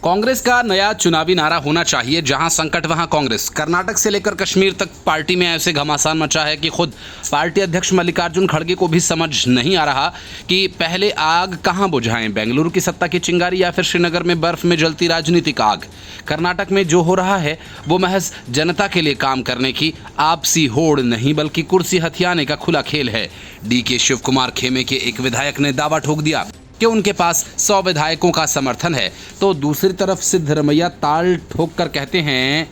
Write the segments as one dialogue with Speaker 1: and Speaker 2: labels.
Speaker 1: कांग्रेस का नया चुनावी नारा होना चाहिए, जहां संकट वहां कांग्रेस। कर्नाटक से लेकर कश्मीर तक पार्टी में ऐसे घमासान मचा है कि खुद पार्टी अध्यक्ष मल्लिकार्जुन खड़गे को भी समझ नहीं आ रहा कि पहले आग कहां बुझाएं, बेंगलुरु की सत्ता की चिंगारी या फिर श्रीनगर में बर्फ में जलती राजनीतिक आग। कर्नाटक में जो हो रहा है वो महज जनता के लिए काम करने की आपसी होड़ नहीं बल्कि कुर्सी हथियाने का खुला खेल है। डीके शिव कुमार खेमे के एक विधायक ने दावा ठोक दिया कि उनके पास 100 विधायकों का समर्थन है, तो दूसरी तरफ सिद्धरमैया ताल ठोक कर कहते हैं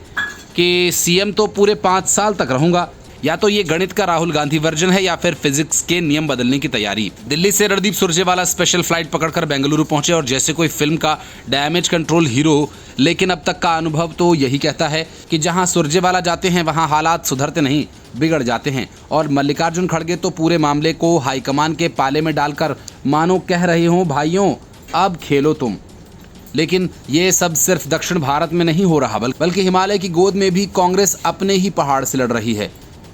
Speaker 1: कि सीएम तो पूरे 5 साल तक रहूंगा। या तो ये गणित का राहुल गांधी वर्जन है या फिर फिजिक्स के नियम बदलने की तैयारी। दिल्ली से रणदीप सुरजेवाला स्पेशल फ्लाइट पकड़कर बेंगलुरु पहुंचे और जैसे कोई फिल्म का डैमेज कंट्रोल हीरो, लेकिन अब तक का अनुभव तो यही कहता है कि जहां सुरजेवाला जाते हैं वहां हालात सुधरते नहीं, बिगड़ जाते हैं। और मल्लिकार्जुन खड़गे तो पूरे मामले को हाईकमान के पाले में डालकर मानो कह रहे हो, भाइयों अब खेलो तुम। लेकिन ये सब सिर्फ दक्षिण भारत में नहीं हो रहा, बल्कि हिमालय की गोद में भी कांग्रेस अपने ही पहाड़ से लड़ रही है।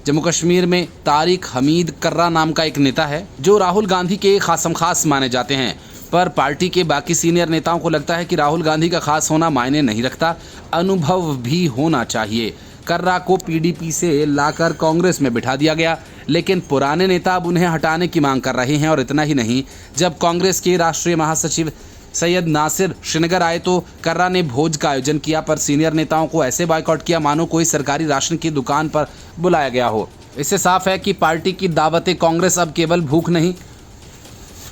Speaker 1: जम्मू कश्मीर में तारिक हमीद कर्रा नाम का एक नेता है जो राहुल गांधी के खासम खास माने जाते हैं, पर पार्टी के बाकी सीनियर नेताओं को लगता है कि राहुल गांधी का खास होना मायने नहीं रखता, अनुभव भी होना चाहिए। कर्रा को पीडीपी से लाकर कांग्रेस में बिठा दिया गया, लेकिन पुराने नेता अब उन्हें हटाने की मांग कर रहे हैं। और इतना ही नहीं, जब कांग्रेस के राष्ट्रीय महासचिव सैयद नासिर श्रीनगर आए तो कर्रा ने भोज का आयोजन किया, पर सीनियर नेताओं को ऐसे बायकॉट किया मानो कोई सरकारी राशन की दुकान पर बुलाया गया हो। इससे साफ है कि पार्टी की दावतें कांग्रेस अब केवल भूख नहीं,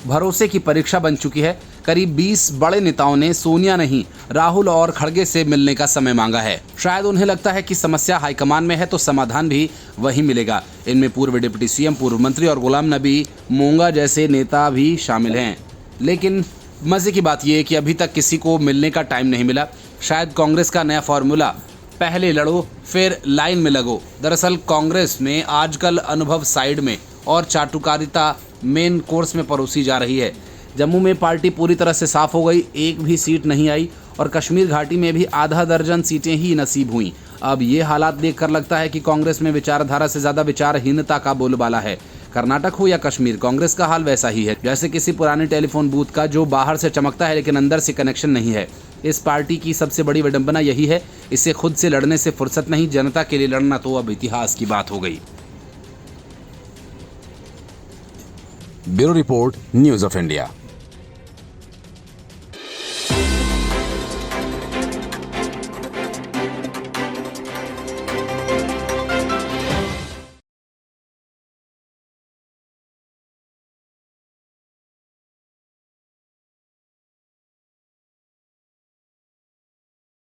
Speaker 1: भरोसे की परीक्षा बन चुकी है। करीब 20 बड़े नेताओं ने सोनिया नहीं, राहुल और खड़गे से मिलने का समय मांगा है। शायद उन्हें लगता है कि समस्या हाईकमान में है तो समाधान भी वही मिलेगा। इनमें पूर्व डिप्टी सीएम, पूर्व मंत्री और गुलाम नबी मोंगा जैसे नेता भी शामिल हैं। लेकिन मजे की बात यह है कि अभी तक किसी को मिलने का टाइम नहीं मिला। शायद कांग्रेस का नया फॉर्मूला, पहले लड़ो फिर लाइन में लगो। दरअसल कांग्रेस में आजकल अनुभव साइड में और चाटुकारिता मेन कोर्स में परोसी जा रही है। जम्मू में पार्टी पूरी तरह से साफ हो गई, एक भी सीट नहीं आई और कश्मीर घाटी में भी आधा दर्जन सीटें ही नसीब हुई। अब ये हालात देखकर लगता है कि कांग्रेस में विचारधारा से ज्यादा विचारहीनता का बोलबाला है। कर्नाटक हो या कश्मीर, कांग्रेस का हाल वैसा ही है जैसे किसी पुराने टेलीफोन बूथ का जो बाहर से चमकता है लेकिन अंदर से कनेक्शन नहीं है। इस पार्टी की सबसे बड़ी विडंबना यही है, इसे खुद से लड़ने से फुर्सत नहीं, जनता के लिए लड़ना तो अब इतिहास की बात हो गई।
Speaker 2: Bureau report, news of India.